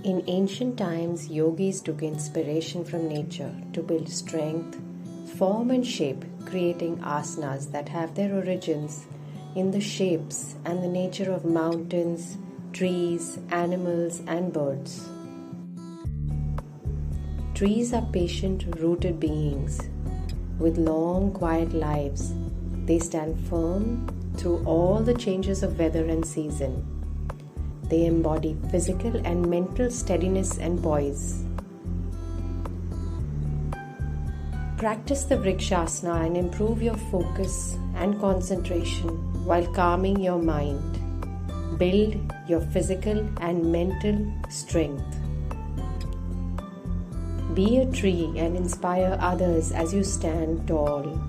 In ancient times, yogis took inspiration from nature to build strength, form and shape, creating asanas that have their origins in the shapes and the nature of mountains, trees, animals and birds. Trees are patient, rooted beings with long, quiet lives. They stand firm through all the changes of weather and season. They embody physical and mental steadiness and poise. Practice the Vrikshasana and improve your focus and concentration while calming your mind. Build your physical and mental strength. Be a tree and inspire others as you stand tall.